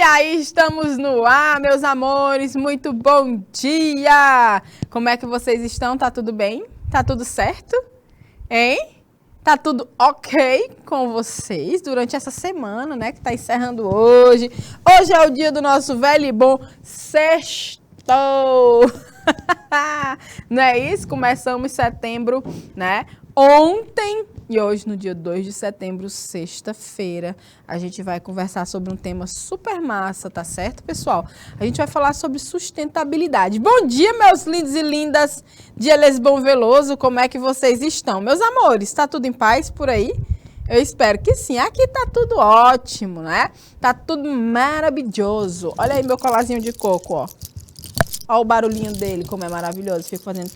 E aí, estamos no ar, meus amores, muito bom dia! Como é que vocês estão? Tá tudo bem? Tá tudo certo? Hein? Tá tudo ok com vocês durante essa semana, né, que tá encerrando hoje. Hoje é o dia do nosso velho e bom sextou! Não é isso? Começamos setembro, né? Ontem e hoje, no dia 2 de setembro, sexta-feira, a gente vai conversar sobre um tema super massa, tá certo, pessoal? A gente vai falar sobre sustentabilidade. Bom dia, meus lindos e lindas de Elesbom Veloso, como é que vocês estão? Meus amores, tá tudo em paz por aí? Eu espero que sim. Aqui tá tudo ótimo, né? Tá tudo maravilhoso. Olha aí meu colarzinho de coco, ó. Olha o barulhinho dele, como é maravilhoso. Fico fazendo...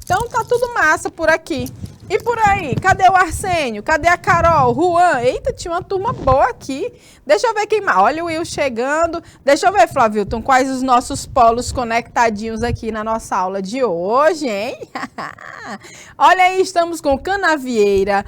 Então tá tudo massa por aqui. E por aí, cadê o Arsênio? Cadê a Carol? Juan? Eita, tinha uma turma boa aqui. Deixa eu ver quem mais. Olha o Will chegando. Deixa eu ver, Flavilton, quais os nossos polos conectadinhos aqui na nossa aula de hoje, hein? Olha aí, estamos com Canavieira,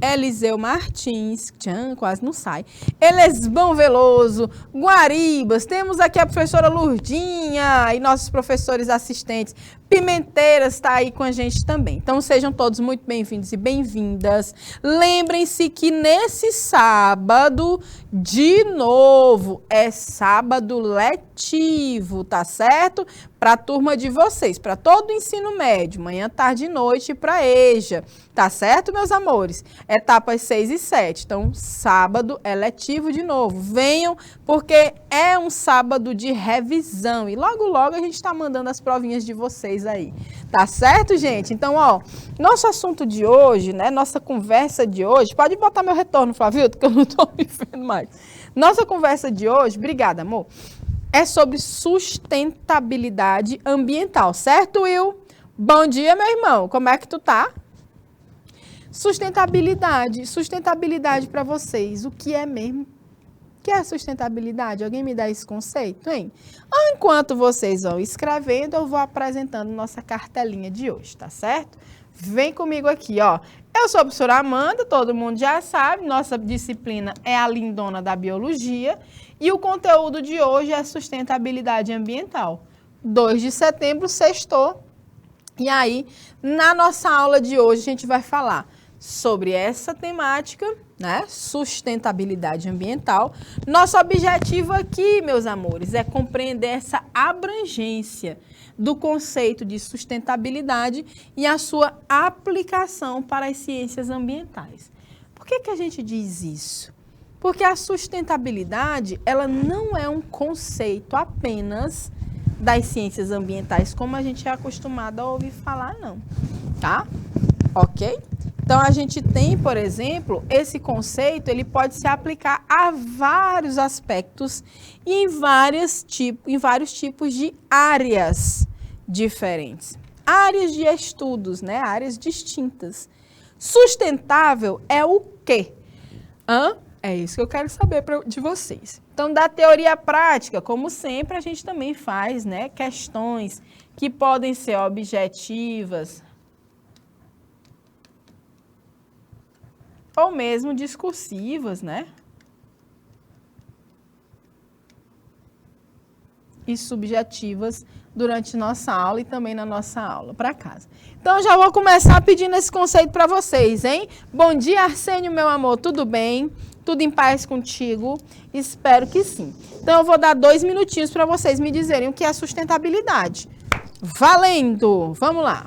Eliseu Martins, quase não sai, Elesbão Veloso, Guaribas, temos aqui a professora Lurdinha e nossos professores assistentes. Pimenteiras está aí com a gente também. Então sejam todos muito bem-vindos e bem-vindas. Lembrem-se que nesse sábado, de novo, é sábado letivo, tá certo? Para a turma de vocês, para todo o ensino médio, manhã, tarde e noite, para EJA, tá certo, meus amores? Etapas 6 e 7. Então, sábado é letivo de novo. Venham, porque é um sábado de revisão e logo, logo a gente está mandando as provinhas de vocês aí. Tá certo, gente? Então, ó, nosso assunto de hoje, né, nossa conversa de hoje, pode botar meu retorno, Flavio, porque eu não tô me vendo mais. Nossa conversa de hoje, obrigada, amor, é sobre sustentabilidade ambiental, certo, Will? Bom dia, meu irmão, como é que tu tá? Sustentabilidade para vocês, o que é mesmo? O que é sustentabilidade? Alguém me dá esse conceito, hein? Enquanto vocês vão escrevendo, eu vou apresentando nossa cartelinha de hoje, tá certo? Vem comigo aqui, ó. Eu sou a professora Amanda, todo mundo já sabe, nossa disciplina é a lindona da biologia e o conteúdo de hoje é sustentabilidade ambiental. 2 de setembro, sextou. E aí, na nossa aula de hoje, a gente vai falar sobre essa temática, né? Sustentabilidade ambiental. Nosso objetivo aqui, meus amores, é compreender essa abrangência do conceito de sustentabilidade e a sua aplicação para as ciências ambientais. Por que a gente diz isso? Porque a sustentabilidade, ela não é um conceito apenas das ciências ambientais, como a gente é acostumado a ouvir falar, não, tá? Ok? Então, a gente tem, por exemplo, esse conceito, ele pode se aplicar a vários aspectos e em vários tipos de áreas diferentes. Áreas de estudos, né? Áreas distintas. Sustentável é o quê? É isso que eu quero saber de vocês. Então, da teoria prática, como sempre, a gente também faz, né, questões que podem ser objetivas ou mesmo discursivas, né? E subjetivas durante nossa aula e também na nossa aula para casa. Então, eu já vou começar pedindo esse conceito para vocês, hein? Bom dia, Arsênio, meu amor, tudo bem? Tudo em paz contigo? Espero que sim. Então, eu vou dar 2 minutinhos para vocês me dizerem o que é sustentabilidade. Valendo! Vamos lá!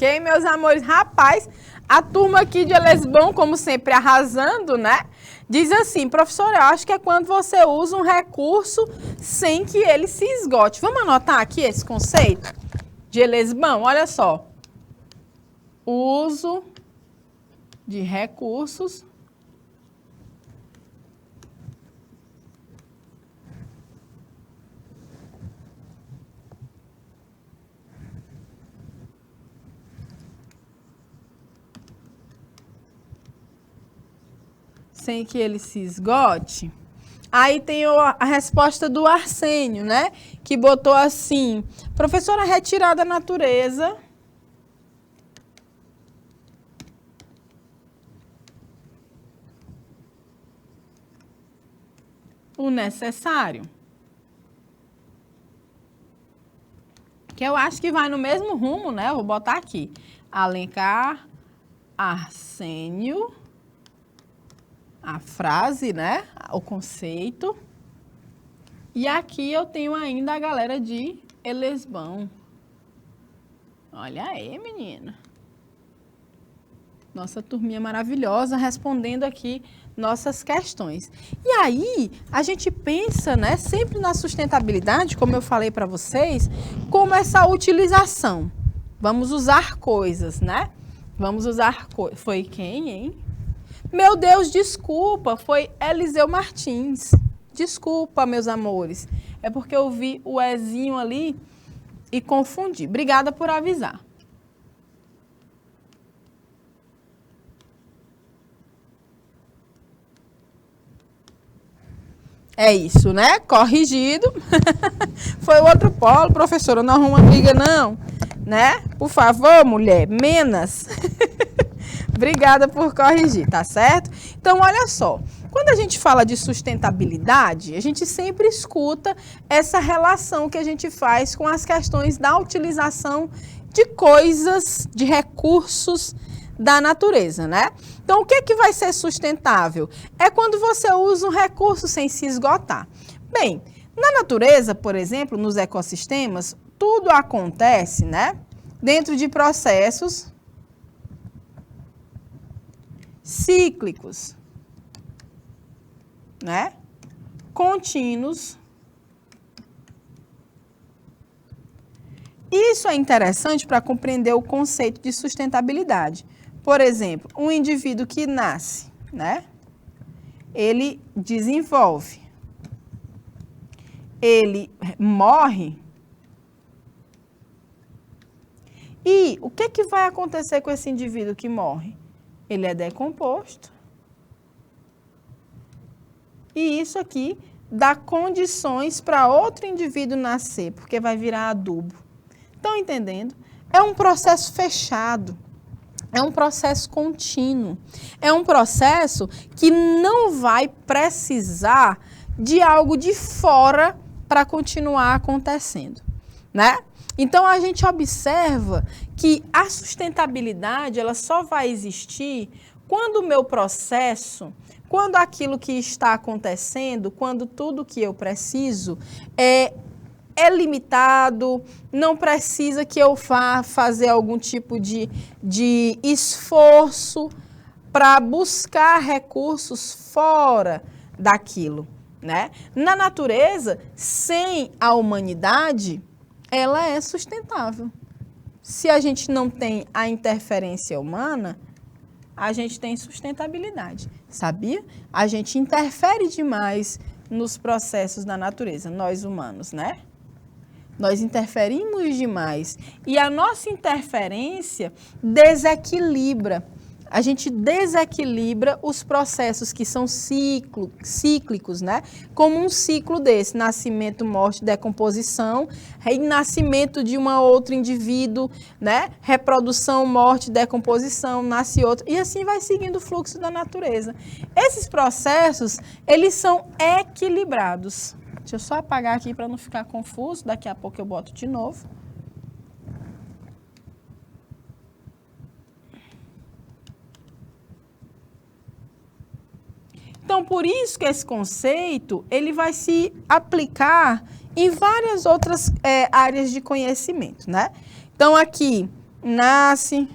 Ok, meus amores? Rapaz, a turma aqui de Elesbão, como sempre, arrasando, né? Diz assim, professora, eu acho que é quando você usa um recurso sem que ele se esgote. Vamos anotar aqui esse conceito de Elesbão? Olha só. Uso de recursos sem que ele se esgote. Aí tem a resposta do Arsênio, né? Que botou assim, professora, retirar da natureza o necessário. Que eu acho que vai no mesmo rumo, né? Eu vou botar aqui. Alencar, Arsênio, a frase, né? O conceito. E aqui eu tenho ainda a galera de Elesbão. Olha aí, menina. Nossa turminha maravilhosa respondendo aqui nossas questões. E aí, a gente pensa, né, sempre na sustentabilidade, como eu falei para vocês, como essa utilização. Vamos usar coisas, né? Vamos usar coisas. Foi quem, hein? Meu Deus, desculpa, foi Eliseu Martins. Desculpa, meus amores. É porque eu vi o Ezinho ali e confundi. Obrigada por avisar. É isso, né? Corrigido. Foi o outro polo, professora, não arruma briga não, né? Por favor, mulher, menos. Obrigada por corrigir, tá certo? Então, olha só, quando a gente fala de sustentabilidade, a gente sempre escuta essa relação que a gente faz com as questões da utilização de coisas, de recursos da natureza, né? Então, o que é que vai ser sustentável? É quando você usa um recurso sem se esgotar. Bem, na natureza, por exemplo, nos ecossistemas, tudo acontece, né? Dentro de processos cíclicos, né? Contínuos. Isso é interessante para compreender o conceito de sustentabilidade. Por exemplo, um indivíduo que nasce, né? Ele desenvolve. Ele morre. E o que vai acontecer com esse indivíduo que morre? Ele é decomposto. E isso aqui dá condições para outro indivíduo nascer, porque vai virar adubo. Estão entendendo? É um processo fechado. É um processo contínuo. É um processo que não vai precisar de algo de fora para continuar acontecendo, né? Então, a gente observa que a sustentabilidade ela só vai existir quando o meu processo, quando aquilo que está acontecendo, quando tudo que eu preciso é limitado, não precisa que eu vá fazer algum tipo de esforço para buscar recursos fora daquilo, né? Na natureza, sem a humanidade, ela é sustentável. Se a gente não tem a interferência humana, a gente tem sustentabilidade, sabia? A gente interfere demais nos processos da natureza, nós humanos, né? Nós interferimos demais e a nossa interferência desequilibra. A gente desequilibra os processos que são cíclicos, né? Como um ciclo desse, nascimento, morte, decomposição, nascimento de uma outro indivíduo, né? Reprodução, morte, decomposição, nasce outro, e assim vai seguindo o fluxo da natureza. Esses processos, eles são equilibrados. Deixa eu só apagar aqui para não ficar confuso, daqui a pouco eu boto de novo. Então, por isso que esse conceito, ele vai se aplicar em várias outras áreas de conhecimento, né? Então, aqui, nasce,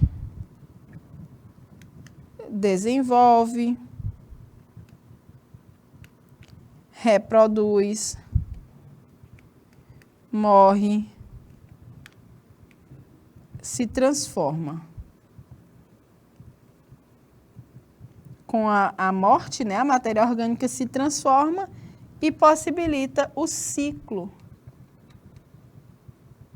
desenvolve, reproduz, morre, se transforma. Com a morte, né, a matéria orgânica se transforma e possibilita o ciclo.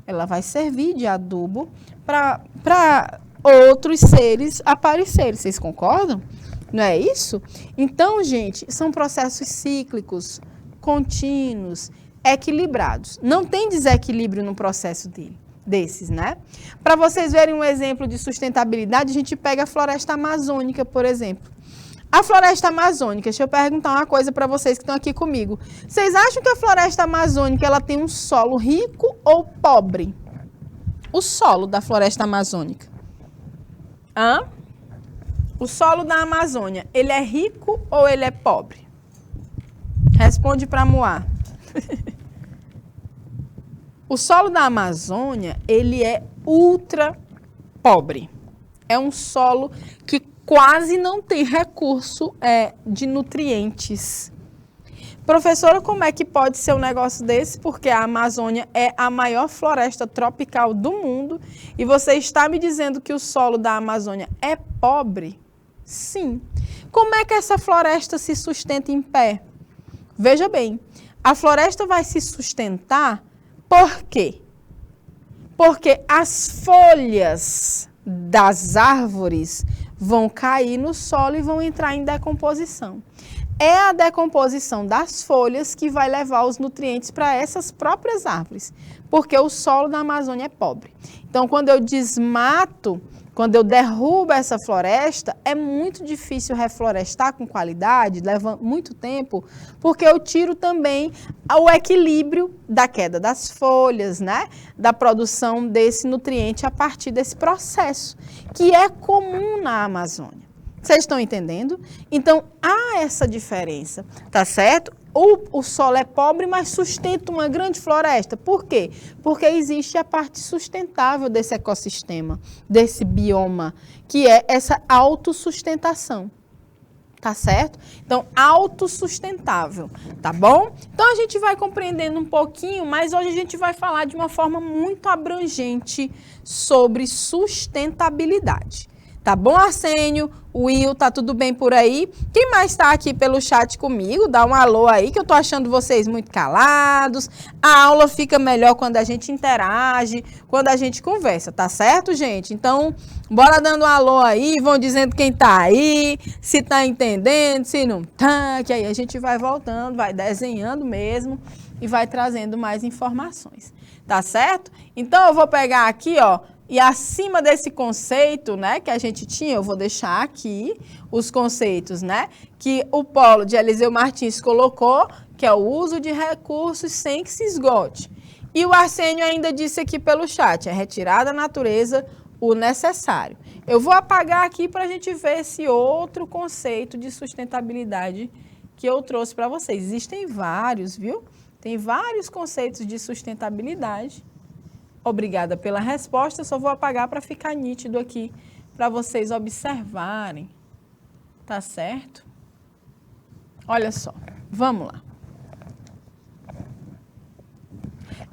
Ela vai servir de adubo para outros seres aparecerem. Vocês concordam? Não é isso? Então, gente, são processos cíclicos, contínuos, equilibrados. Não tem desequilíbrio no processo desses, né? Para vocês verem um exemplo de sustentabilidade, a gente pega a floresta amazônica, por exemplo. A floresta amazônica, deixa eu perguntar uma coisa para vocês que estão aqui comigo. Vocês acham que a floresta amazônica ela tem um solo rico ou pobre? O solo da floresta amazônica. Hã? O solo da Amazônia, ele é rico ou ele é pobre? Responde para Moá. O solo da Amazônia, ele é ultra pobre. É um solo que quase não tem recurso de nutrientes. Professora, como é que pode ser um negócio desse? Porque a Amazônia é a maior floresta tropical do mundo e você está me dizendo que o solo da Amazônia é pobre? Sim. Como é que essa floresta se sustenta em pé? Veja bem, a floresta vai se sustentar por quê? Porque as folhas das árvores vão cair no solo e vão entrar em decomposição. É a decomposição das folhas que vai levar os nutrientes para essas próprias árvores, porque o solo da Amazônia é pobre. Então, quando eu desmato, quando eu derrubo essa floresta, é muito difícil reflorestar com qualidade, leva muito tempo, porque eu tiro também o equilíbrio da queda das folhas, né? Da produção desse nutriente a partir desse processo, que é comum na Amazônia. Vocês estão entendendo? Então, há essa diferença, tá certo? O solo é pobre, mas sustenta uma grande floresta. Por quê? Porque existe a parte sustentável desse ecossistema, desse bioma, que é essa autossustentação. Tá certo? Então, autossustentável, tá bom? Então, a gente vai compreendendo um pouquinho, mas hoje a gente vai falar de uma forma muito abrangente sobre sustentabilidade. Tá bom, Arsênio? Will, tá tudo bem por aí? Quem mais tá aqui pelo chat comigo? Dá um alô aí, que eu tô achando vocês muito calados. A aula fica melhor quando a gente interage, quando a gente conversa, tá certo, gente? Então, bora dando um alô aí, vão dizendo quem tá aí, se tá entendendo, se não tá, que aí a gente vai voltando, vai desenhando mesmo e vai trazendo mais informações, tá certo? Então, eu vou pegar aqui, ó, e acima desse conceito, né, que a gente tinha, eu vou deixar aqui os conceitos, né, que o Polo de Eliseu Martins colocou, que é o uso de recursos sem que se esgote. E o Arsênio ainda disse aqui pelo chat, é retirar da natureza o necessário. Eu vou apagar aqui para a gente ver esse outro conceito de sustentabilidade que eu trouxe para vocês. Existem vários, viu? Tem vários conceitos de sustentabilidade. Obrigada pela resposta, só vou apagar para ficar nítido aqui, para vocês observarem, tá certo? Olha só, vamos lá.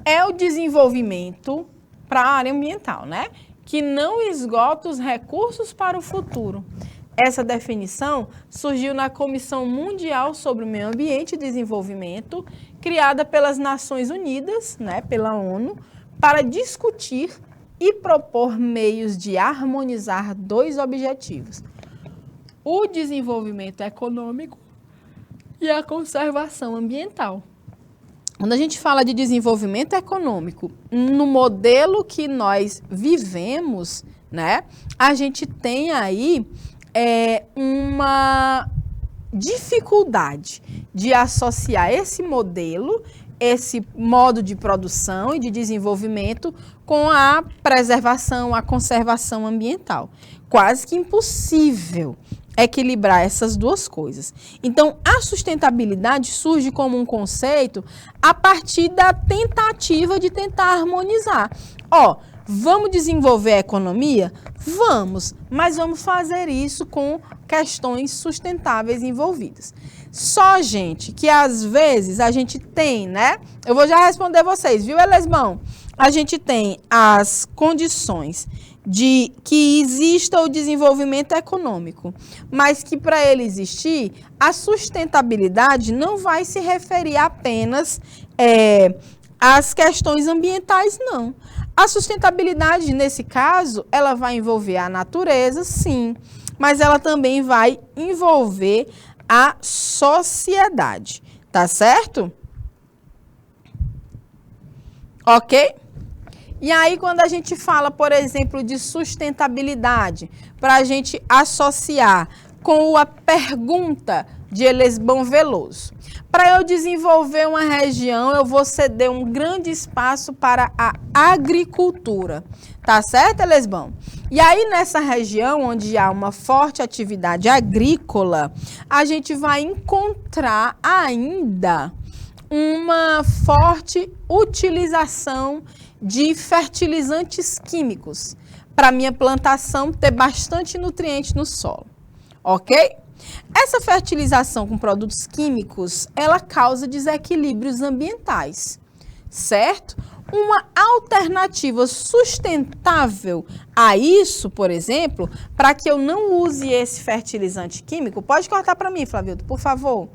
É o desenvolvimento para a área ambiental, né? Que não esgota os recursos para o futuro. Essa definição surgiu na Comissão Mundial sobre o Meio Ambiente e Desenvolvimento, criada pelas Nações Unidas, né, pela ONU, para discutir e propor meios de harmonizar dois objetivos: o desenvolvimento econômico e a conservação ambiental. Quando a gente fala de desenvolvimento econômico, no modelo que nós vivemos, né, a gente tem aí uma dificuldade de associar esse modelo, esse modo de produção e de desenvolvimento com a preservação, a conservação ambiental. Quase que impossível equilibrar essas duas coisas. Então, a sustentabilidade surge como um conceito a partir da tentativa de tentar harmonizar. Ó, Vamos desenvolver a economia? Vamos, mas vamos fazer isso com questões sustentáveis envolvidas. Só, gente, que às vezes a gente tem, né? Eu vou já responder vocês, viu, Elesbão? A gente tem as condições de que exista o desenvolvimento econômico, mas que para ele existir, a sustentabilidade não vai se referir apenas às questões ambientais, não. A sustentabilidade, nesse caso, ela vai envolver a natureza, sim, mas ela também vai envolver a sociedade, tá certo? Ok? E aí, quando a gente fala, por exemplo, de sustentabilidade, para a gente associar com a pergunta de Elesbão Veloso. Para eu desenvolver uma região, eu vou ceder um grande espaço para a agricultura. Tá certo, Elesbão? E aí, nessa região onde há uma forte atividade agrícola, a gente vai encontrar ainda uma forte utilização de fertilizantes químicos para minha plantação ter bastante nutriente no solo, ok? Essa fertilização com produtos químicos, ela causa desequilíbrios ambientais, certo? Uma alternativa sustentável a isso, por exemplo, para que eu não use esse fertilizante químico, pode cortar para mim, Flavildo, por favor.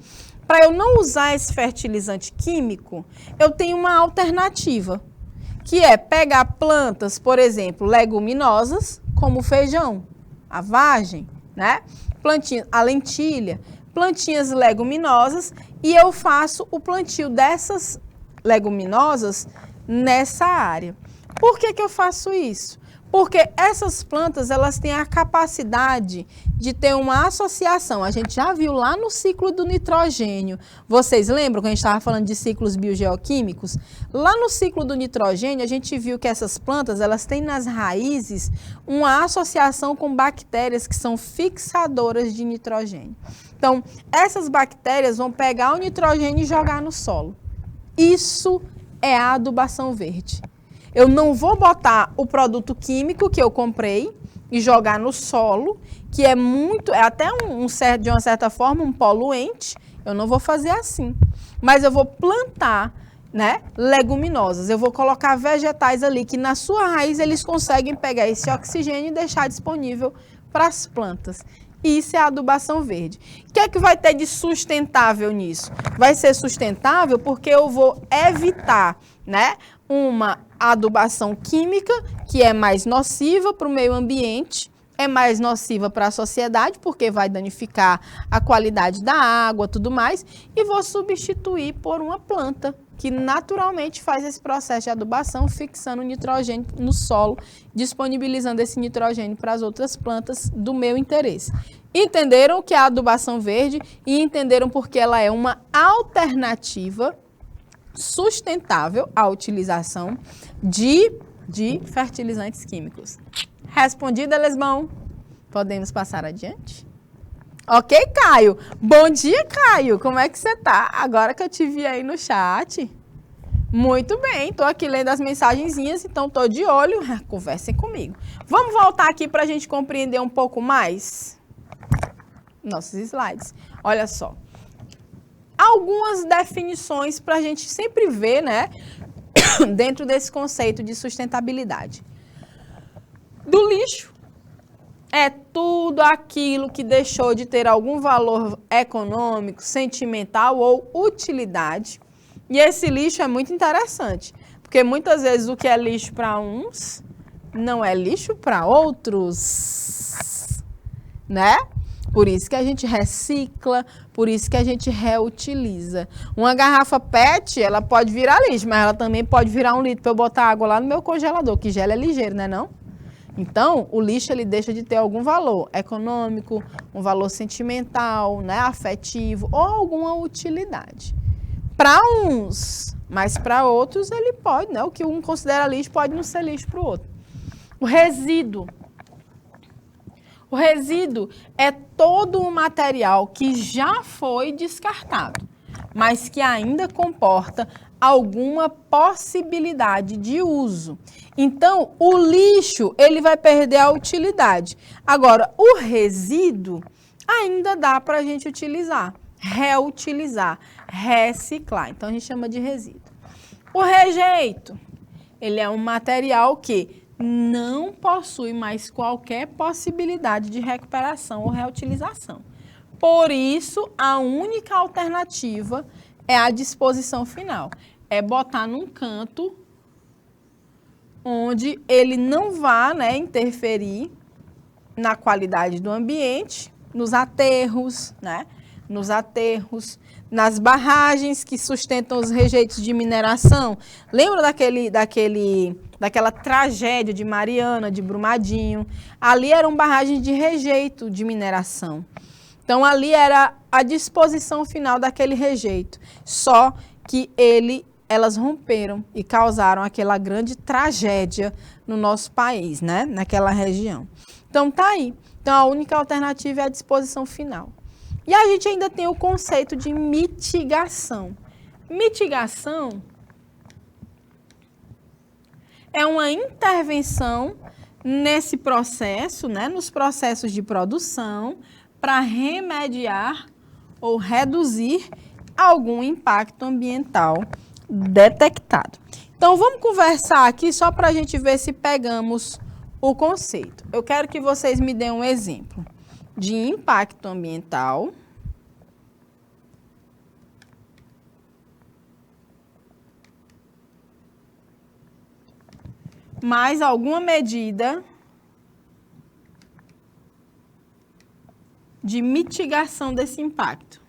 Para eu não usar esse fertilizante químico, eu tenho uma alternativa, que é pegar plantas, por exemplo, leguminosas, como o feijão, a vagem, né? Plantinha, a lentilha, plantinhas leguminosas, e eu faço o plantio dessas leguminosas nessa área. Por que eu faço isso? Porque essas plantas, elas têm a capacidade de ter uma associação. A gente já viu lá no ciclo do nitrogênio. Vocês lembram que a gente estava falando de ciclos biogeoquímicos? Lá no ciclo do nitrogênio, a gente viu que essas plantas, elas têm nas raízes uma associação com bactérias que são fixadoras de nitrogênio. Então, essas bactérias vão pegar o nitrogênio e jogar no solo. Isso é a adubação verde. Eu não vou botar o produto químico que eu comprei e jogar no solo, que é até de uma certa forma, um poluente. Eu não vou fazer assim. Mas eu vou plantar, né, leguminosas. Eu vou colocar vegetais ali que na sua raiz eles conseguem pegar esse oxigênio e deixar disponível para as plantas. Isso é a adubação verde. O que é que vai ter de sustentável nisso? Vai ser sustentável porque eu vou evitar, né, uma adubação química que é mais nociva para o meio ambiente, é mais nociva para a sociedade, porque vai danificar a qualidade da água, tudo mais, e vou substituir por uma planta que naturalmente faz esse processo de adubação, fixando o nitrogênio no solo, disponibilizando esse nitrogênio para as outras plantas do meu interesse. Entenderam o que é a adubação verde e entenderam porque ela é uma alternativa sustentável à utilização de fertilizantes químicos. Respondido, Elesbão? Podemos passar adiante? Ok, Caio? Bom dia, Caio. Como é que você tá? Agora que eu te vi aí no chat. Muito bem, estou aqui lendo as mensagenzinhas, então estou de olho. Conversem comigo. Vamos voltar aqui para a gente compreender um pouco mais nossos slides. Olha só. Algumas definições para a gente sempre ver, né, dentro desse conceito de sustentabilidade. Do lixo é tudo aquilo que deixou de ter algum valor econômico, sentimental ou utilidade. E esse lixo é muito interessante, porque muitas vezes o que é lixo para uns não é lixo para outros, né? Por isso que a gente recicla, por isso que a gente reutiliza. Uma garrafa PET, ela pode virar lixo, mas ela também pode virar 1 litro para eu botar água lá no meu congelador, que gelo é ligeiro, né não? Então, o lixo ele deixa de ter algum valor econômico, um valor sentimental, né, afetivo ou alguma utilidade. Para uns, mas para outros ele pode, né? O que um considera lixo pode não ser lixo para o outro. O resíduo. O resíduo é todo o material que já foi descartado, mas que ainda comporta alguma possibilidade de uso. Então, o lixo, ele vai perder a utilidade. Agora, o resíduo ainda dá para a gente utilizar, reutilizar, reciclar. Então, a gente chama de resíduo. O rejeito, ele é um material que não possui mais qualquer possibilidade de recuperação ou reutilização. Por isso, a única alternativa é a disposição final. É botar num canto onde ele não vá, né, interferir na qualidade do ambiente, nos aterros, né? Nos aterros, nas barragens que sustentam os rejeitos de mineração. Lembra daquela tragédia de Mariana, de Brumadinho? Ali eram barragens de rejeito de mineração. Então, ali era a disposição final daquele rejeito. Só que elas romperam e causaram aquela grande tragédia no nosso país, né? Naquela região. Então, tá aí. Então, a única alternativa é a disposição final. E a gente ainda tem o conceito de mitigação. Mitigação é uma intervenção nesse processo, né? Nos processos de produção, para remediar ou reduzir algum impacto ambiental detectado. Então, vamos conversar aqui só para a gente ver se pegamos o conceito. Eu quero que vocês me deem um exemplo de impacto ambiental mais alguma medida de mitigação desse impacto.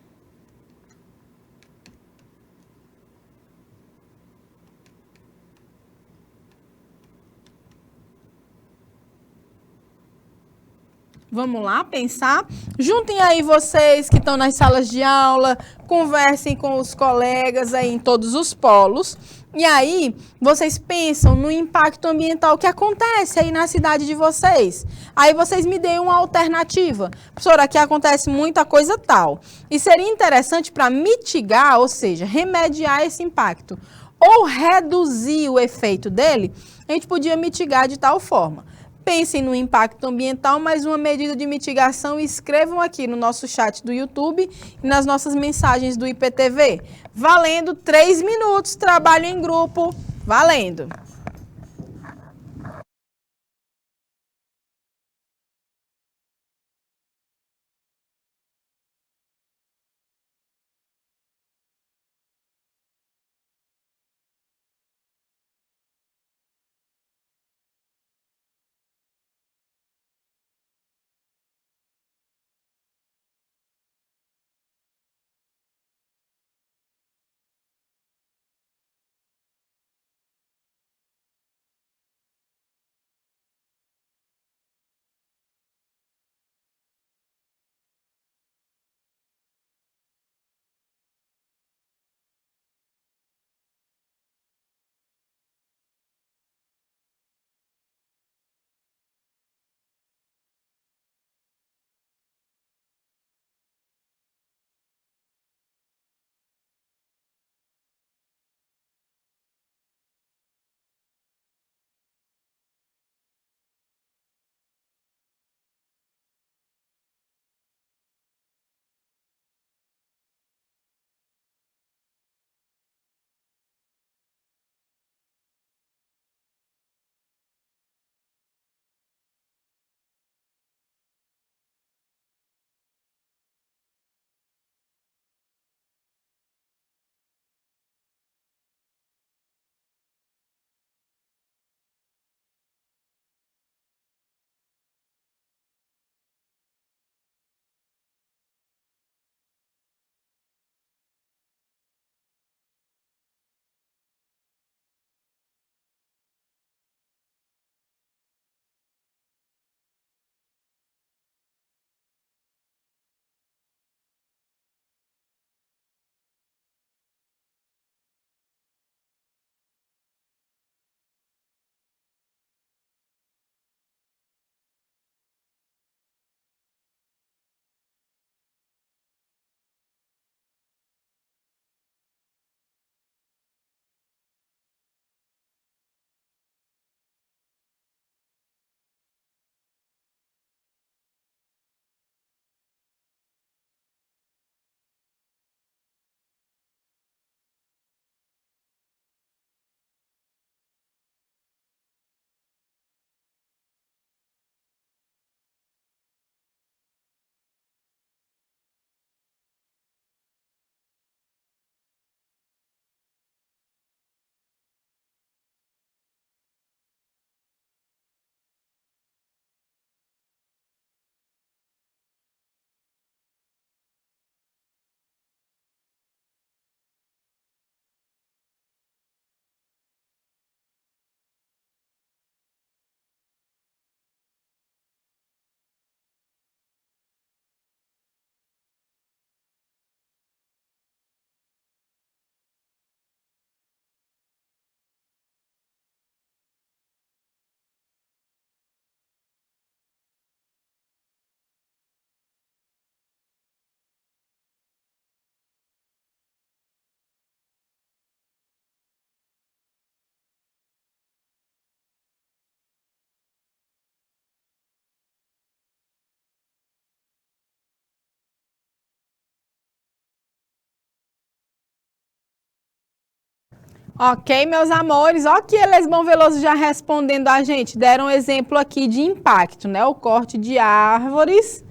Vamos lá pensar? Juntem aí vocês que estão nas salas de aula, conversem com os colegas aí em todos os polos. E aí, vocês pensam no impacto ambiental que acontece aí na cidade de vocês. Aí vocês me deem uma alternativa. Professora, aqui acontece muita coisa tal. E seria interessante para mitigar, ou seja, remediar esse impacto, ou reduzir o efeito dele, a gente podia mitigar de tal forma. Pensem no impacto ambiental, mas uma medida de mitigação e escrevam aqui no nosso chat do YouTube e nas nossas mensagens do IPTV. Valendo 3 minutos, trabalho em grupo, valendo! Ok, meus amores, ó que Elesbão Veloso já respondendo a gente, deram um exemplo aqui de impacto, né? O corte de árvores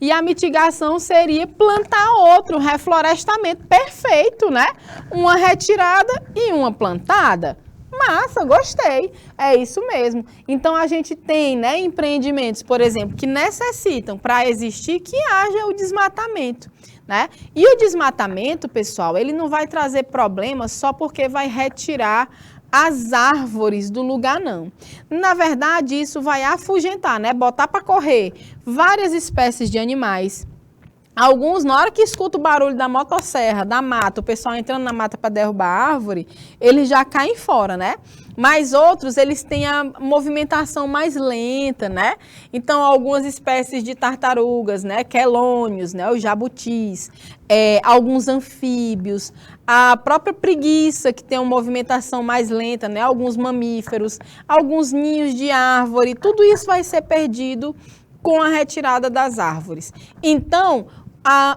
e a mitigação seria plantar outro, reflorestamento, perfeito, né? Uma retirada e uma plantada. Massa, gostei, é isso mesmo. Então a gente tem, né, empreendimentos, por exemplo, que necessitam para existir que haja o desmatamento. Né? E o desmatamento, pessoal, ele não vai trazer problemas só porque vai retirar as árvores do lugar, não. Na verdade, isso vai afugentar, né? Botar para correr várias espécies de animais. Alguns, na hora que escuta o barulho da motosserra, da mata, o pessoal entrando na mata para derrubar a árvore, eles já caem fora, né? Mas outros, eles têm a movimentação mais lenta, né? Então, algumas espécies de tartarugas, né? Quelônios, né? Os jabutis, alguns anfíbios, a própria preguiça, que tem uma movimentação mais lenta, né? Alguns mamíferos, alguns ninhos de árvore, tudo isso vai ser perdido com a retirada das árvores. Então,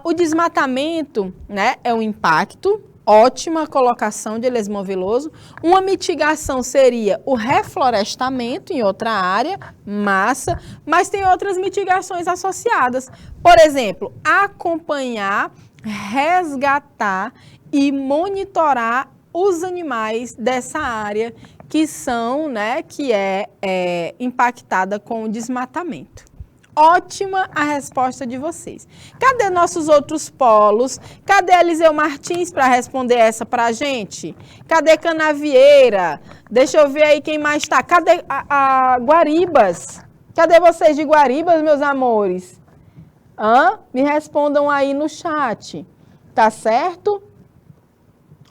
o desmatamento, né, é um impacto, ótima colocação de Elesbão Veloso. Uma mitigação seria o reflorestamento em outra área, massa, mas tem outras mitigações associadas. Por exemplo, acompanhar, resgatar e monitorar os animais dessa área que são, né, que é impactada com o desmatamento. Ótima a resposta de vocês. Cadê nossos outros polos? Cadê Eliseu Martins para responder essa para a gente? Cadê Canavieira? Deixa eu ver aí quem mais está. Cadê a Guaribas? Cadê vocês de Guaribas, meus amores? Me respondam aí no chat. Tá certo?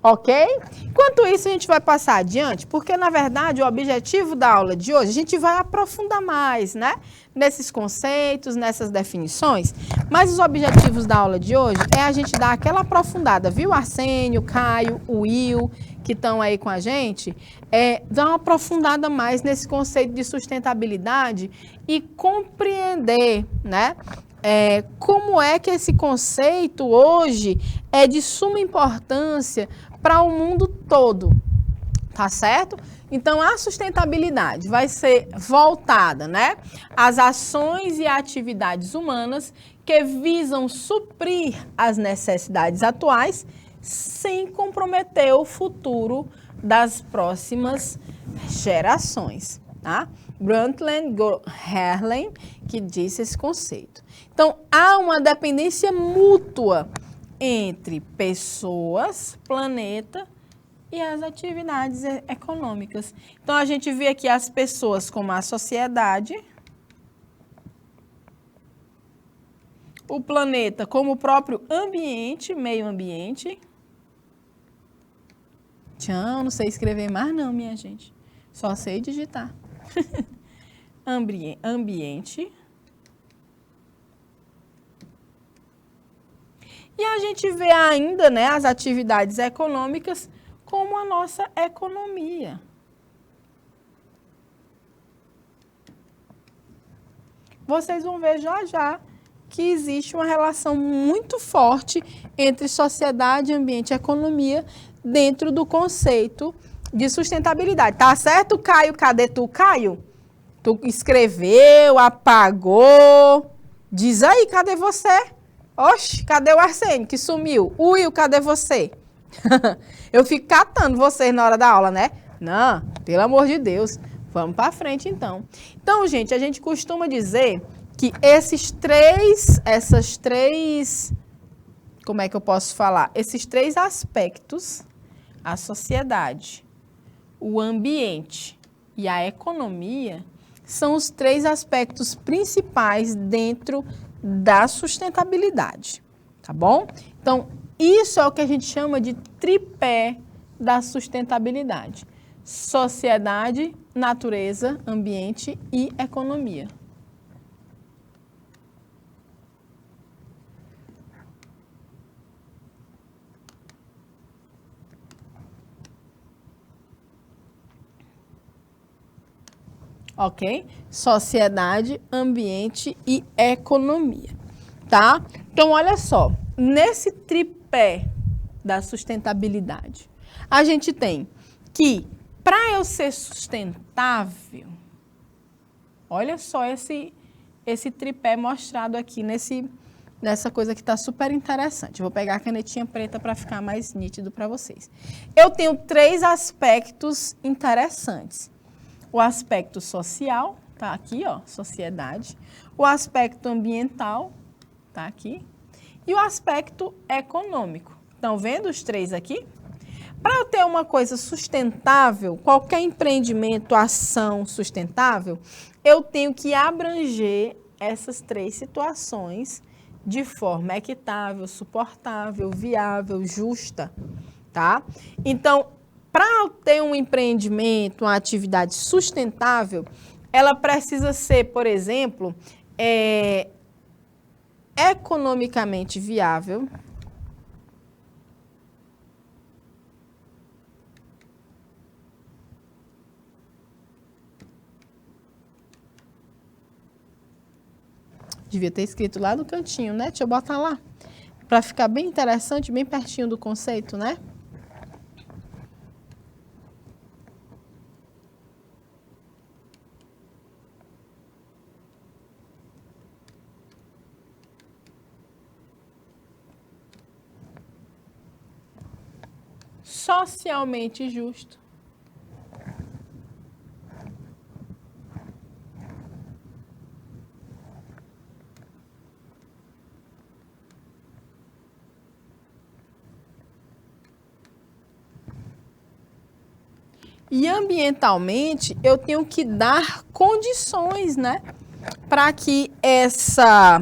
Ok? Enquanto isso, a gente vai passar adiante, porque, na verdade, o objetivo da aula de hoje, a gente vai aprofundar mais, né? Nesses conceitos, nessas definições, mas os objetivos da aula de hoje é a gente dar aquela aprofundada, viu? Arsênio, Caio, o Will, que estão aí com a gente, dar uma aprofundada mais nesse conceito de sustentabilidade e compreender, né? Como é que esse conceito hoje é de suma importância para o mundo todo, tá certo? Então, a sustentabilidade vai ser voltada, né, às ações e atividades humanas que visam suprir as necessidades atuais sem comprometer o futuro das próximas gerações, tá? Brundtland Hölderlin, que disse esse conceito. Então, há uma dependência mútua entre pessoas, planeta e as atividades econômicas. Então, a gente vê aqui as pessoas como a sociedade, o planeta como o próprio ambiente, meio ambiente. Tchau, não sei escrever mais não, minha gente. Só sei digitar. Ambiente. E a gente vê ainda, né, as atividades econômicas como a nossa economia. Vocês vão ver já já que existe uma relação muito forte entre sociedade, ambiente e economia dentro do conceito de sustentabilidade. Tá certo, Caio? Cadê tu, Caio? Tu escreveu, apagou. Diz aí, cadê você? Oxe, cadê o Arsênio que sumiu? Will, cadê você? Eu fico catando vocês na hora da aula, né? Não, pelo amor de Deus. Vamos para frente, então. Então, gente, a gente costuma dizer que essas três, como é que eu posso falar? Esses três aspectos, a sociedade, o ambiente e a economia, são os três aspectos principais dentro da sustentabilidade, tá bom? Então, isso é o que a gente chama de tripé da sustentabilidade: sociedade, natureza, ambiente e economia. Ok? Sociedade, ambiente e economia, tá? Então, olha só, nesse tripé da sustentabilidade, a gente tem que para eu ser sustentável, olha só esse tripé mostrado aqui nessa coisa que está super interessante. Eu vou pegar a canetinha preta para ficar mais nítido para vocês. Eu tenho 3 aspectos interessantes. O aspecto social, tá aqui, ó, sociedade. O aspecto ambiental, tá aqui. E o aspecto econômico. Estão vendo os 3 aqui? Para eu ter uma coisa sustentável, qualquer empreendimento, ação sustentável, eu tenho que abranger essas 3 situações de forma equitável, suportável, viável, justa, tá? Então, para eu ter um empreendimento, uma atividade sustentável, ela precisa ser, por exemplo, economicamente viável, devia ter escrito lá no cantinho, né? Deixa eu botar lá, para ficar bem interessante, bem pertinho do conceito, né? Socialmente justo. E ambientalmente, eu tenho que dar condições, né, para que essa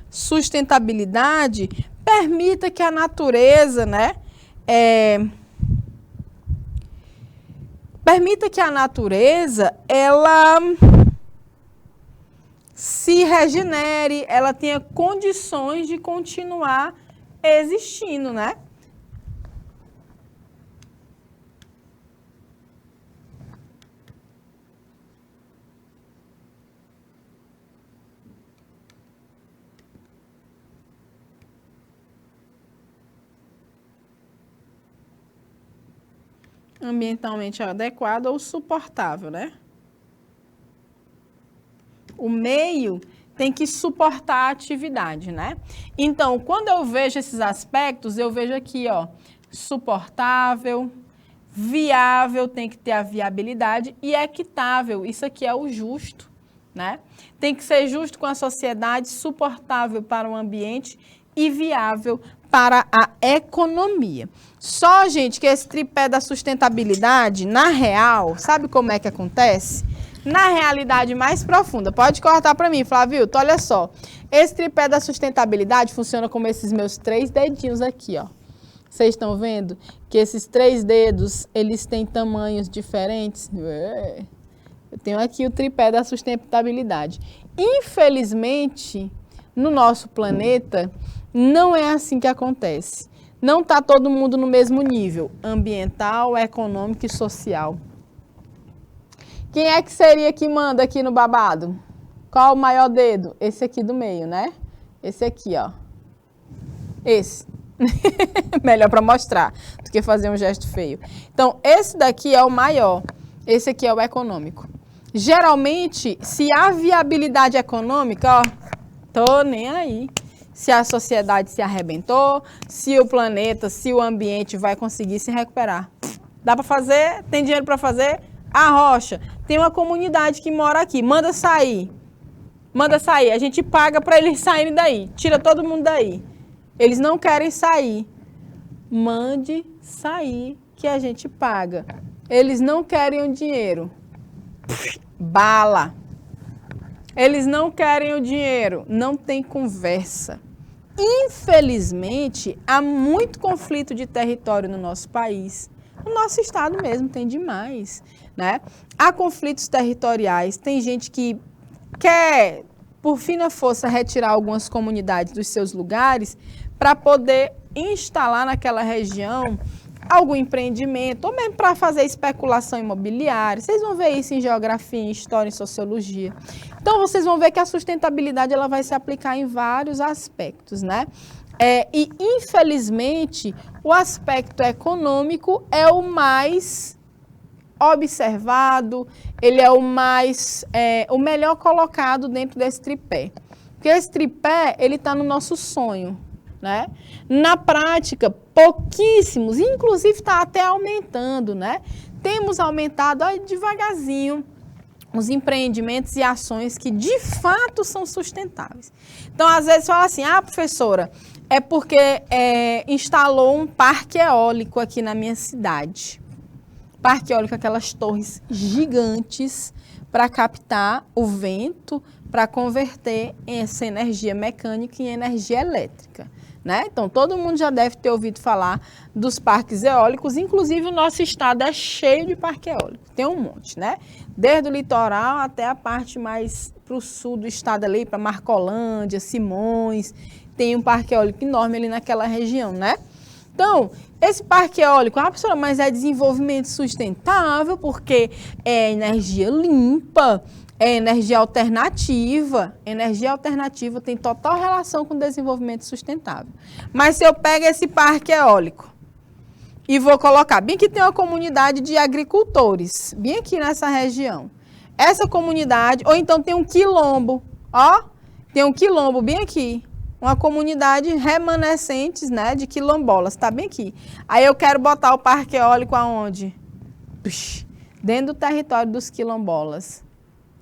sustentabilidade permita que a natureza, né, ela se regenere, ela tenha condições de continuar existindo, né? Ambientalmente adequado ou suportável, né? O meio tem que suportar a atividade, né? Então, quando eu vejo esses aspectos, eu vejo aqui, ó, suportável, viável, tem que ter a viabilidade, e equitável, isso aqui é o justo, né? Tem que ser justo com a sociedade, suportável para o ambiente e viável para a economia. Só, gente, que esse tripé da sustentabilidade, na real, sabe como é que acontece? Na realidade mais profunda. Pode cortar para mim, Flávio. Olha só. Esse tripé da sustentabilidade funciona como esses meus 3 dedinhos aqui, ó. Vocês estão vendo que esses 3 dedos, eles têm tamanhos diferentes? Eu tenho aqui o tripé da sustentabilidade. Infelizmente, no nosso planeta, não é assim que acontece. Não está todo mundo no mesmo nível, ambiental, econômico e social. Quem é que seria que manda aqui no babado? Qual o maior dedo? Esse aqui do meio, né? Esse aqui, ó. Esse. Melhor para mostrar do que fazer um gesto feio. Então, esse daqui é o maior. Esse aqui é o econômico. Geralmente, se há viabilidade econômica, ó, tô nem aí. Se a sociedade se arrebentou, se o planeta, se o ambiente vai conseguir se recuperar. Dá para fazer? Tem dinheiro para fazer? Arrocha. Tem uma comunidade que mora aqui. Manda sair. Manda sair. A gente paga para eles saírem daí. Tira todo mundo daí. Eles não querem sair. Mande sair que a gente paga. Eles não querem o dinheiro. Bala. Eles não querem o dinheiro. Não tem conversa. Infelizmente, há muito conflito de território no nosso país. No nosso estado mesmo tem demais, né? Há conflitos territoriais. Tem gente que quer, por fina força, retirar algumas comunidades dos seus lugares para poder instalar naquela região algum empreendimento, ou mesmo para fazer especulação imobiliária. Vocês vão ver isso em geografia, em história, em sociologia. Então, vocês vão ver que a sustentabilidade ela vai se aplicar em vários aspectos, né? E, infelizmente, o aspecto econômico é o mais observado, ele é o melhor colocado dentro desse tripé. Porque esse tripé, ele está no nosso sonho, né? Na prática, pouquíssimos, inclusive está até aumentando, né? Temos aumentado devagarzinho os empreendimentos e ações que de fato são sustentáveis. Então, às vezes fala assim, professora, é porque instalou um parque eólico aqui na minha cidade. Parque eólico, aquelas torres gigantes para captar o vento, para converter essa energia mecânica em energia elétrica, né? Então, todo mundo já deve ter ouvido falar dos parques eólicos, inclusive o nosso estado é cheio de parque eólico, tem um monte, né? Desde o litoral até a parte mais para o sul do estado ali, para Marcolândia, Simões, tem um parque eólico enorme ali naquela região, né? Então, esse parque eólico, professora, mas é desenvolvimento sustentável porque é energia limpa, é energia alternativa. Energia alternativa tem total relação com desenvolvimento sustentável. Mas se eu pego esse parque eólico e vou colocar, bem que tem uma comunidade de agricultores, bem aqui nessa região. Essa comunidade, ou então tem um quilombo, tem um quilombo bem aqui. Uma comunidade remanescentes, né, de quilombolas, tá bem aqui. Aí eu quero botar o parque eólico aonde? Dentro do território dos quilombolas.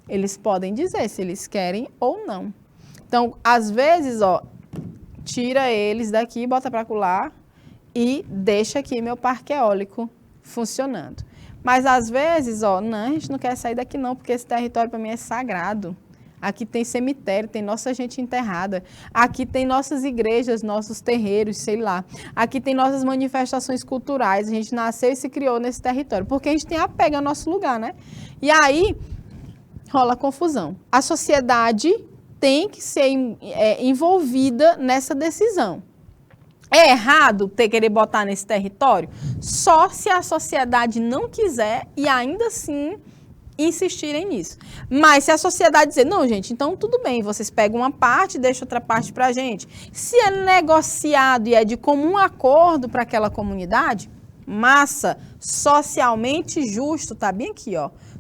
Eles podem dizer se eles querem ou não. Então, às vezes, tira eles daqui, bota para colar e deixa aqui meu parque eólico funcionando. Mas, às vezes, não, a gente não quer sair daqui não, porque esse território para mim é sagrado. Aqui tem cemitério, tem nossa gente enterrada. Aqui tem nossas igrejas, nossos terreiros, sei lá. Aqui tem nossas manifestações culturais. A gente nasceu e se criou nesse território. Porque a gente tem apego ao nosso lugar, né? E aí rola confusão. A sociedade tem que ser envolvida nessa decisão. É errado querer botar nesse território? Só se a sociedade não quiser e ainda assim insistirem nisso. Mas se a sociedade dizer, não, gente, então tudo bem, vocês pegam uma parte e deixam outra parte para a gente. Se é negociado e é de comum acordo para aquela comunidade, massa, socialmente justo, tá bem aqui,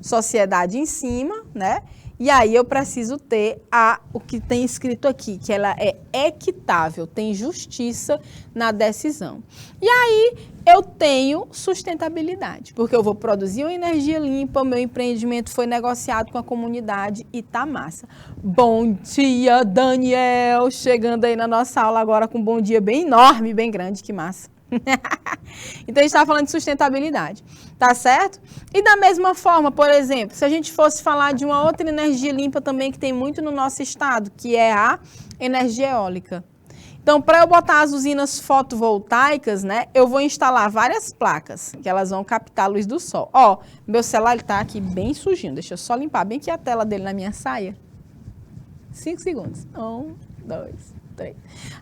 sociedade em cima, né? E aí eu preciso ter o que tem escrito aqui, que ela é equitável, tem justiça na decisão. E aí eu tenho sustentabilidade, porque eu vou produzir uma energia limpa, o meu empreendimento foi negociado com a comunidade e tá massa. Bom dia, Daniel! Chegando aí na nossa aula agora com um bom dia bem enorme, bem grande, que massa. Então, a gente está falando de sustentabilidade, tá certo? E da mesma forma, por exemplo, se a gente fosse falar de uma outra energia limpa também que tem muito no nosso estado, que é a energia eólica. Então, para eu botar as usinas fotovoltaicas, né, eu vou instalar várias placas, que elas vão captar a luz do sol. Meu celular está aqui bem sujinho, deixa eu só limpar bem aqui a tela dele na minha saia. 5 segundos. 1, 2, 3.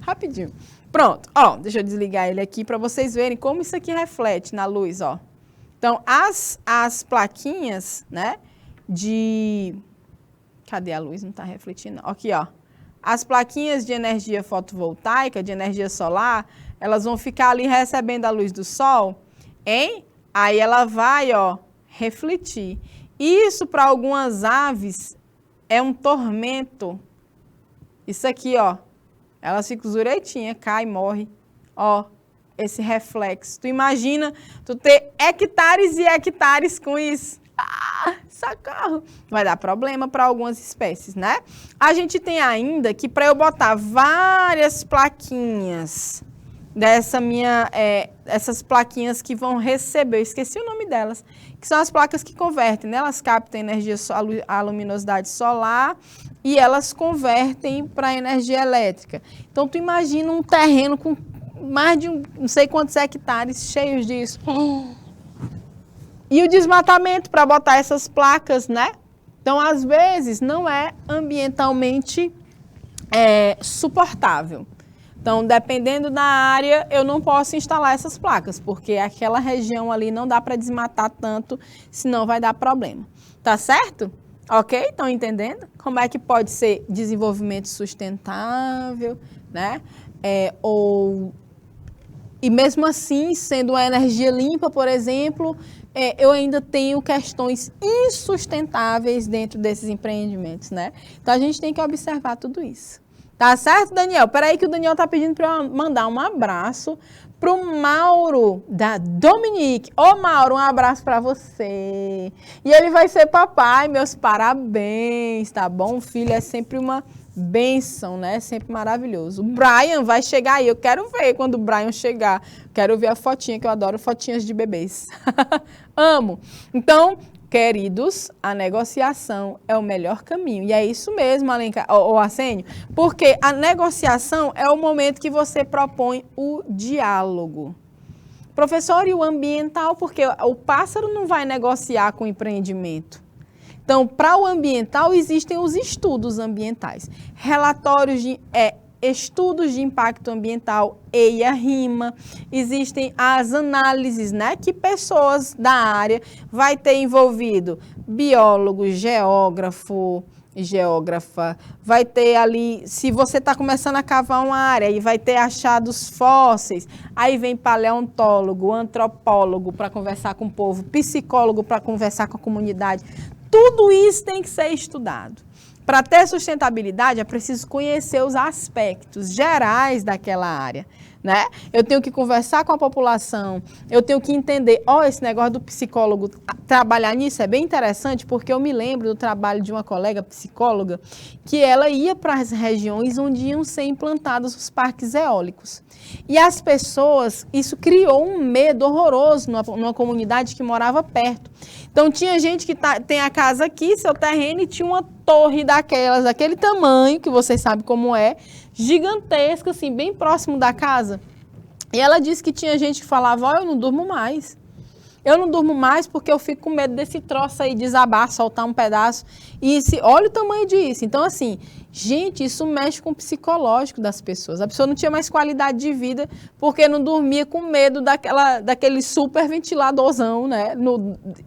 Rapidinho. Pronto, deixa eu desligar ele aqui para vocês verem como isso aqui reflete na luz, Então, as plaquinhas, né, Cadê a luz? Não está refletindo. Aqui, As plaquinhas de energia fotovoltaica, de energia solar, elas vão ficar ali recebendo a luz do sol, hein? Aí ela vai, refletir. Isso, para algumas aves, é um tormento. Isso aqui, elas ficam zuretinhas, cai, morre. Esse reflexo. Tu imagina tu ter hectares e hectares com isso? Socorro! Vai dar problema para algumas espécies, né? A gente tem ainda que para eu botar várias plaquinhas essas plaquinhas que vão receber, eu esqueci o nome delas, que são as placas que convertem, né? Elas captam a luminosidade solar e elas convertem para energia elétrica. Então, tu imagina um terreno com mais de não sei quantos hectares cheios disso. E o desmatamento para botar essas placas, né? Então, às vezes, não é ambientalmente suportável. Então, dependendo da área, eu não posso instalar essas placas, porque aquela região ali não dá para desmatar tanto, senão vai dar problema. Tá certo? Ok? Estão entendendo? Como é que pode ser desenvolvimento sustentável, né? E mesmo assim, sendo uma energia limpa, por exemplo, eu ainda tenho questões insustentáveis dentro desses empreendimentos, né? Então, a gente tem que observar tudo isso. Tá certo, Daniel? Peraí que o Daniel tá pedindo para eu mandar um abraço pro Mauro, da Dominique. Ô, Mauro, um abraço para você. E ele vai ser papai, meus parabéns, tá bom? O filho é sempre uma bênção, né? Sempre maravilhoso. O Brian vai chegar aí, eu quero ver quando o Brian chegar. Quero ver a fotinha, que eu adoro fotinhas de bebês. Amo. Então, queridos, a negociação é o melhor caminho. E é isso mesmo, Arsênio, porque a negociação é o momento que você propõe o diálogo. Professor, e o ambiental? Porque o pássaro não vai negociar com o empreendimento. Então, para o ambiental, existem os estudos ambientais. Relatórios de estudos de impacto ambiental, EIA-RIMA, existem as análises, né, que pessoas da área vai ter envolvido biólogo, geógrafa, vai ter ali, se você está começando a cavar uma área e vai ter achados fósseis, aí vem paleontólogo, antropólogo para conversar com o povo, psicólogo para conversar com a comunidade. Tudo isso tem que ser estudado. Para ter sustentabilidade, é preciso conhecer os aspectos gerais daquela área, né? Eu tenho que conversar com a população, eu tenho que entender, esse negócio do psicólogo, trabalhar nisso é bem interessante, porque eu me lembro do trabalho de uma colega psicóloga, que ela ia para as regiões onde iam ser implantados os parques eólicos. E as pessoas, isso criou um medo horroroso numa comunidade que morava perto. Então, tinha gente que tem a casa aqui, seu terreno, e tinha uma torre daquele tamanho, que vocês sabem como é, gigantesca, assim, bem próximo da casa. E ela disse que tinha gente que falava, eu não durmo mais. Eu não durmo mais porque eu fico com medo desse troço aí desabar, soltar um pedaço. E olha o tamanho disso. Então, assim, gente, isso mexe com o psicológico das pessoas. A pessoa não tinha mais qualidade de vida porque não dormia com medo daquele super ventiladorzão, né?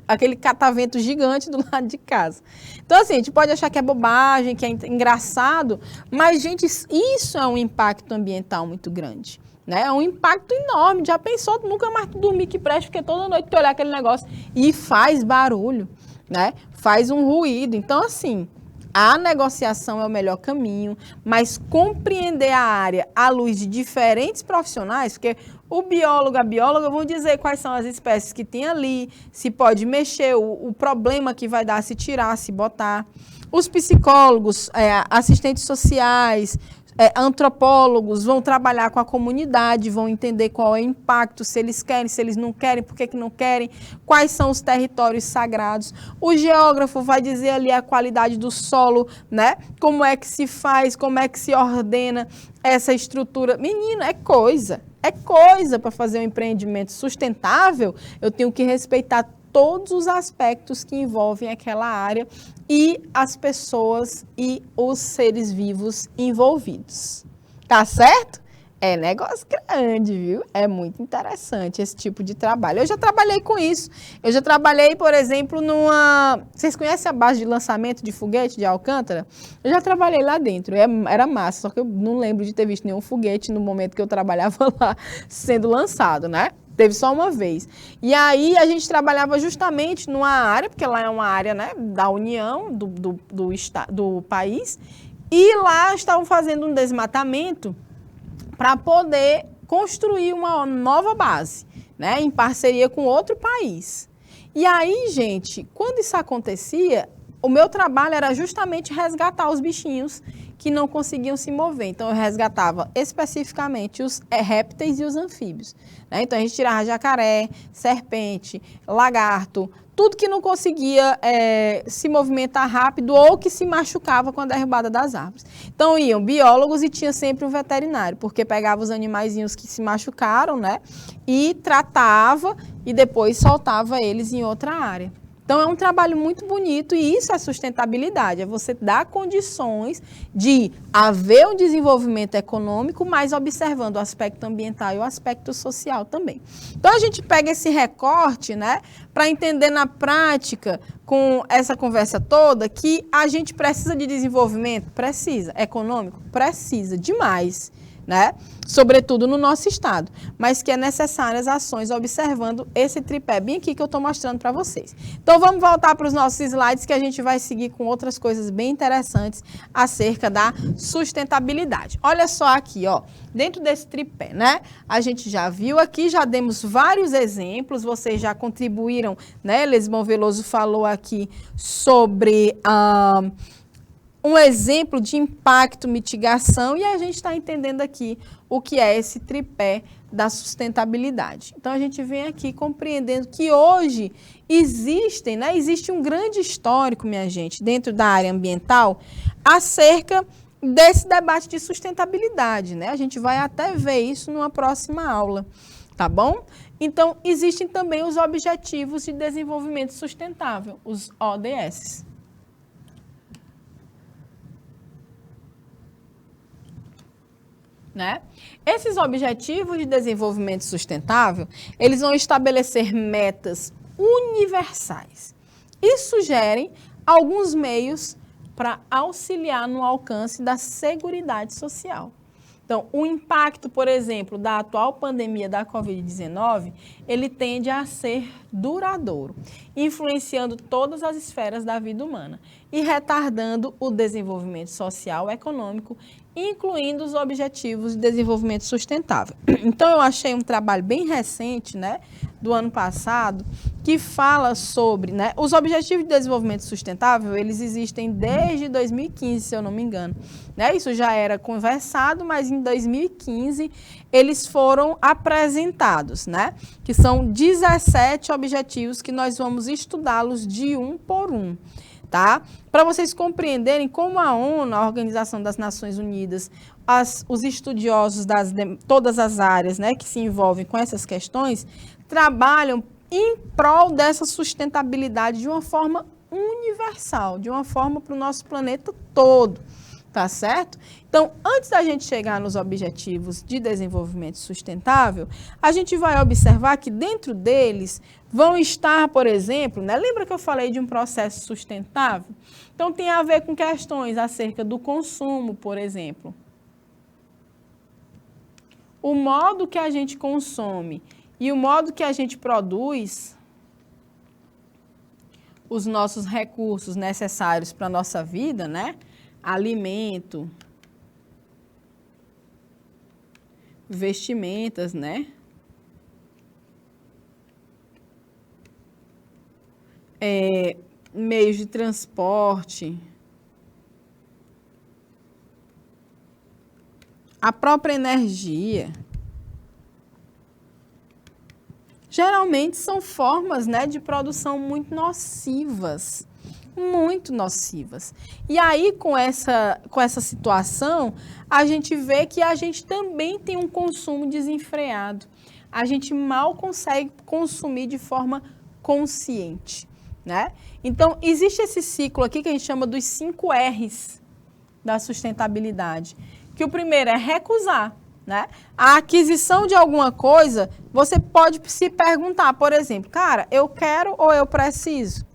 Aquele catavento gigante do lado de casa. Então, assim, a gente pode achar que é bobagem, que é engraçado, mas, gente, isso é um impacto ambiental muito grande. Né? É um impacto enorme. Já pensou, nunca mais dormir que preste, porque toda noite tu olhar aquele negócio e faz barulho, né? Faz um ruído. Então, assim, a negociação é o melhor caminho, mas compreender a área à luz de diferentes profissionais, porque o biólogo, a bióloga vão dizer quais são as espécies que tem ali, se pode mexer, o problema que vai dar se tirar, se botar. Os psicólogos, assistentes sociais, antropólogos vão trabalhar com a comunidade, vão entender qual é o impacto, se eles querem, se eles não querem, por que não querem, quais são os territórios sagrados. O geógrafo vai dizer ali a qualidade do solo, né? Como é que se faz, como é que se ordena essa estrutura. Menino, é coisa para fazer um empreendimento sustentável. Eu tenho que respeitar todos os aspectos que envolvem aquela área e as pessoas e os seres vivos envolvidos. Tá certo? É negócio grande, viu? É muito interessante esse tipo de trabalho. Eu já trabalhei com isso. Eu já trabalhei, por exemplo, Vocês conhecem a base de lançamento de foguete de Alcântara? Eu já trabalhei lá dentro. Era massa, só que eu não lembro de ter visto nenhum foguete no momento que eu trabalhava lá sendo lançado, né? Teve só uma vez. E aí a gente trabalhava justamente numa área, porque lá é uma área, né, da União, do país, e lá estavam fazendo um desmatamento para poder construir uma nova base, né, em parceria com outro país. E aí, gente, quando isso acontecia, o meu trabalho era justamente resgatar os bichinhos que não conseguiam se mover. Então, eu resgatava especificamente os répteis e os anfíbios, né? Então, a gente tirava jacaré, serpente, lagarto, tudo que não conseguia se movimentar rápido ou que se machucava com a derrubada das árvores. Então, iam biólogos e tinha sempre um veterinário, porque pegava os animaizinhos que se machucaram, né? E tratava e depois soltava eles em outra área. Então, é um trabalho muito bonito e isso é sustentabilidade, é você dar condições de haver um desenvolvimento econômico, mas observando o aspecto ambiental e o aspecto social também. Então, a gente pega esse recorte, né, para entender na prática, com essa conversa toda, que a gente precisa de desenvolvimento? Precisa. Econômico? Precisa, demais. né? Sobretudo no nosso estado, mas que é necessárias ações observando esse tripé bem aqui que eu estou mostrando para vocês. Então vamos voltar para os nossos slides que a gente vai seguir com outras coisas bem interessantes acerca da sustentabilidade. Olha só aqui, ó, dentro desse tripé, né? A gente já viu aqui, já demos vários exemplos, vocês já contribuíram, né? Lesbão Veloso falou aqui sobre um exemplo de impacto, mitigação, e a gente está entendendo aqui o que é esse tripé da sustentabilidade. Então, a gente vem aqui compreendendo que hoje existe um grande histórico, minha gente, dentro da área ambiental, acerca desse debate de sustentabilidade, né? A gente vai até ver isso numa próxima aula, tá bom? Então, existem também os Objetivos de Desenvolvimento Sustentável, os ODS. Né? Esses Objetivos de Desenvolvimento Sustentável, eles vão estabelecer metas universais e sugerem alguns meios para auxiliar no alcance da seguridade social. Então, o impacto, por exemplo, da atual pandemia da Covid-19, ele tende a ser duradouro, influenciando todas as esferas da vida humana e retardando o desenvolvimento social e econômico, incluindo os Objetivos de Desenvolvimento Sustentável. Então, eu achei um trabalho bem recente, né, do ano passado, que fala sobre, né, os Objetivos de Desenvolvimento Sustentável, eles existem desde 2015, se eu não me engano, né, isso já era conversado, mas em 2015 eles foram apresentados, né, que são 17 objetivos que nós vamos estudá-los de um por um. Tá? Para vocês compreenderem como a ONU, a Organização das Nações Unidas, os estudiosos de todas as áreas, né, que se envolvem com essas questões, trabalham em prol dessa sustentabilidade de uma forma universal, de uma forma para o nosso planeta todo, tá certo? Então, antes da gente chegar nos Objetivos de Desenvolvimento Sustentável, a gente vai observar que dentro deles vão estar, por exemplo, né, lembra que eu falei de um processo sustentável? Então, tem a ver com questões acerca do consumo, por exemplo. O modo que a gente consome e o modo que a gente produz os nossos recursos necessários para a nossa vida, né? Alimento, vestimentas, né? Meios de transporte, a própria energia. Geralmente são formas, né, de produção muito nocivas. Muito nocivas. E aí, com essa situação, a gente vê que a gente também tem um consumo desenfreado. A gente mal consegue consumir de forma consciente, né? Então, existe esse ciclo aqui que a gente chama dos 5 R's da sustentabilidade. Que o primeiro é recusar, né? A aquisição de alguma coisa, você pode se perguntar, por exemplo, cara, eu quero ou eu preciso?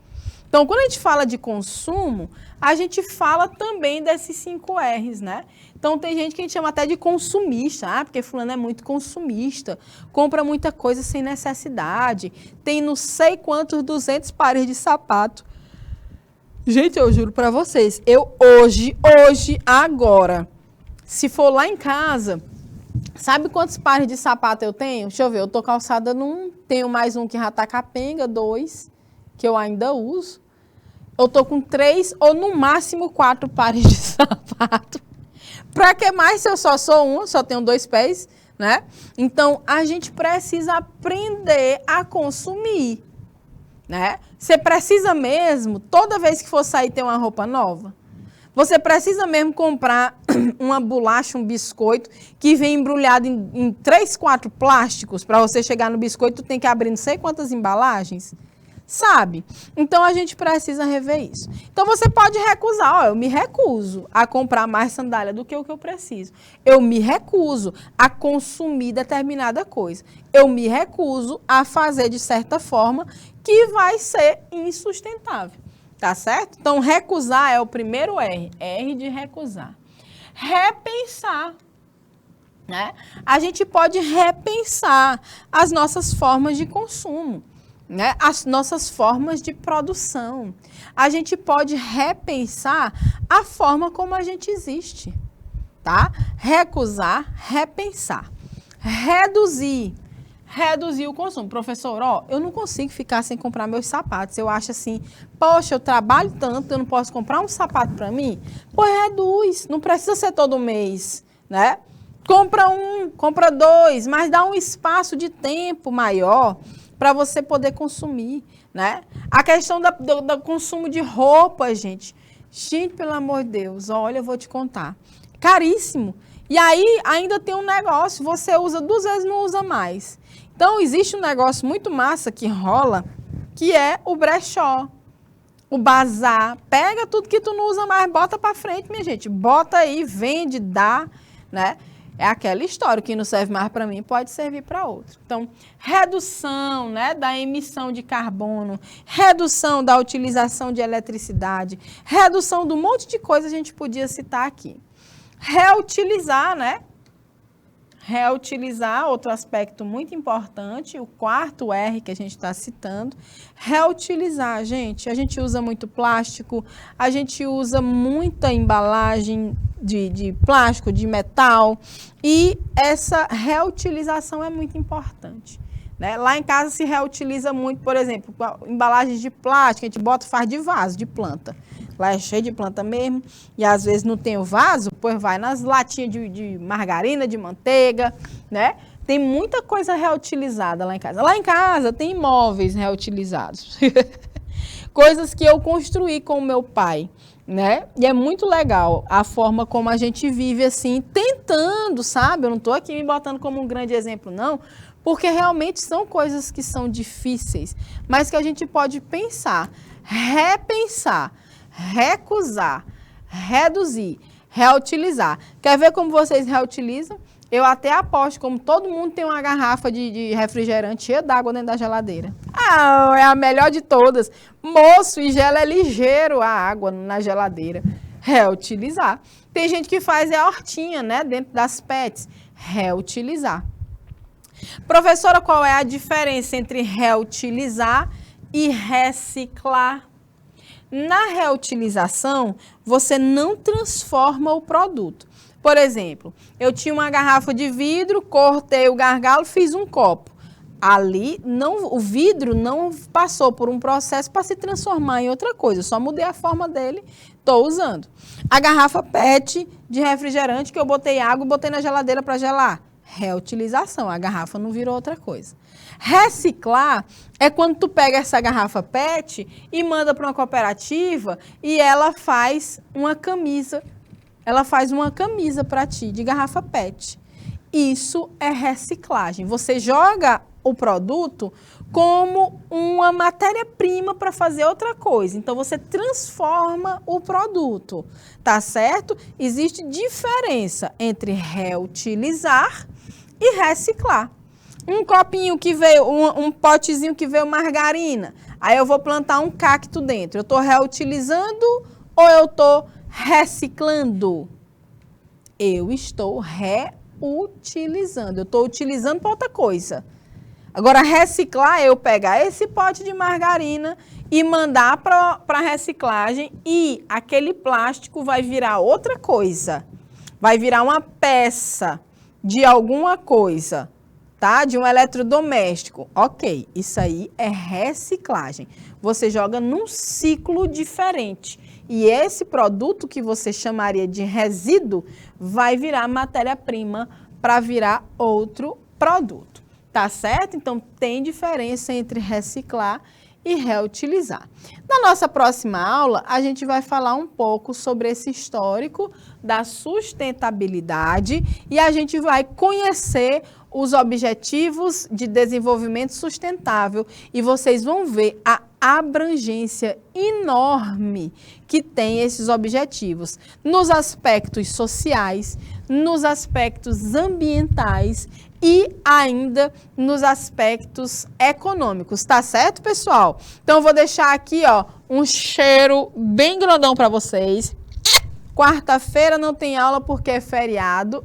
Então, quando a gente fala de consumo, a gente fala também desses 5 R's, né? Então, tem gente que a gente chama até de consumista, porque fulano é muito consumista, compra muita coisa sem necessidade, tem não sei quantos 200 pares de sapato. Gente, eu juro pra vocês, eu hoje, agora, se for lá em casa, sabe quantos pares de sapato eu tenho? Deixa eu ver, eu tô calçada num, tenho mais um que já tá capenga, 2, que eu ainda uso. Eu tô com 3 ou no máximo 4 pares de sapato. Para que mais se eu só sou um, só tenho 2 pés, né? Então, a gente precisa aprender a consumir, né? Você precisa mesmo, toda vez que for sair, ter uma roupa nova? Você precisa mesmo comprar uma bolacha, um biscoito, que vem embrulhado em 3, 4 plásticos, para você chegar no biscoito, tu tem que abrir não sei quantas embalagens? Sabe? Então, a gente precisa rever isso. Então, você pode recusar. Eu me recuso a comprar mais sandália do que o que eu preciso. Eu me recuso a consumir determinada coisa. Eu me recuso a fazer de certa forma que vai ser insustentável. Tá certo? Então, recusar é o primeiro R. R de recusar. Repensar. né? A gente pode repensar as nossas formas de consumo, né? As nossas formas de produção. A gente pode repensar a forma como a gente existe, tá? Recusar, repensar. Reduzir o consumo. Professor, ó, eu não consigo ficar sem comprar meus sapatos. Eu acho assim, poxa, eu trabalho tanto, eu não posso comprar um sapato para mim? Pois reduz, não precisa ser todo mês, né? Compra um, compra dois, mas dá um espaço de tempo maior para você poder consumir, né? A questão do consumo de roupa, gente. Gente, pelo amor de Deus, olha, eu vou te contar. Caríssimo. E aí, ainda tem um negócio, você usa 2 vezes, não usa mais. Então, existe um negócio muito massa que rola, que é o brechó, o bazar. Pega tudo que tu não usa mais, bota para frente, minha gente. Bota aí, vende, dá, né? É aquela história, o que não serve mais para mim pode servir para outro. Então, redução, né, da emissão de carbono, redução da utilização de eletricidade, redução de um monte de coisa a gente podia citar aqui. Reutilizar, né? Reutilizar, outro aspecto muito importante, o 4º R que a gente está citando. Reutilizar, gente. A gente usa muito plástico, a gente usa muita embalagem de plástico, de metal, e essa reutilização é muito importante, né? Lá em casa se reutiliza muito, por exemplo, embalagens de plástico, a gente bota, faz de vaso, de planta. Lá é cheio de planta mesmo, e às vezes não tem o vaso, pois vai nas latinhas de margarina, de manteiga, né? Tem muita coisa reutilizada lá em casa. Lá em casa tem imóveis reutilizados. Coisas que eu construí com o meu pai, né? E é muito legal a forma como a gente vive assim, tentando, sabe? Eu não estou aqui me botando como um grande exemplo, não, porque realmente são coisas que são difíceis, mas que a gente pode pensar, repensar, recusar, reduzir, reutilizar. Quer ver como vocês reutilizam? Eu até aposto, como todo mundo tem uma garrafa de refrigerante cheia d'água dentro da geladeira. Ah, é a melhor de todas. Moço, e gela é ligeiro a água na geladeira. Reutilizar. Tem gente que faz a hortinha, né, dentro das PETs. Reutilizar. Professora, qual é a diferença entre reutilizar e reciclar? Na reutilização, você não transforma o produto. Por exemplo, eu tinha uma garrafa de vidro, cortei o gargalo, fiz um copo. Ali, o vidro não passou por um processo para se transformar em outra coisa, eu só mudei a forma dele, estou usando. A garrafa PET de refrigerante que eu botei água e botei na geladeira para gelar. Reutilização, a garrafa não virou outra coisa. Reciclar é quando tu pega essa garrafa PET e manda para uma cooperativa e ela faz uma camisa. Ela faz uma camisa para ti de garrafa PET. Isso é reciclagem. Você joga o produto como uma matéria-prima para fazer outra coisa. Então, você transforma o produto, tá certo? Existe diferença entre reutilizar e reciclar. Um copinho que veio, um potezinho que veio margarina, aí eu vou plantar um cacto dentro. Eu estou reutilizando ou eu estou reciclando? Eu estou reutilizando, eu estou utilizando para outra coisa. Agora, reciclar é eu pegar esse pote de margarina e mandar para reciclagem e aquele plástico vai virar outra coisa. Vai virar uma peça de alguma coisa, tá? De um eletrodoméstico. Ok, isso aí é reciclagem. Você joga num ciclo diferente. E esse produto que você chamaria de resíduo vai virar matéria-prima para virar outro produto. Tá certo? Então, tem diferença entre reciclar e reutilizar. Na nossa próxima aula, a gente vai falar um pouco sobre esse histórico da sustentabilidade e a gente vai conhecer os Objetivos de Desenvolvimento Sustentável e vocês vão ver a abrangência enorme que tem esses objetivos nos aspectos sociais, nos aspectos ambientais e ainda nos aspectos econômicos, tá certo, pessoal? Então, eu vou deixar aqui, ó, um cheiro bem grandão para vocês. Quarta-feira não tem aula porque é feriado.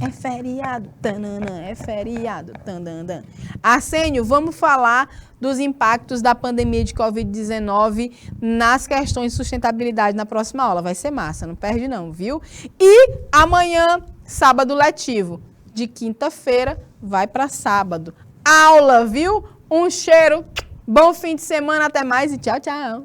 é feriado, tananã, é feriado, tandandan. Arsênio, vamos falar dos impactos da pandemia de Covid-19 nas questões de sustentabilidade na próxima aula. Vai ser massa, não perde não, viu? E amanhã, sábado letivo. De quinta-feira, vai para sábado. Aula, viu? Um cheiro, bom fim de semana, até mais e tchau, tchau.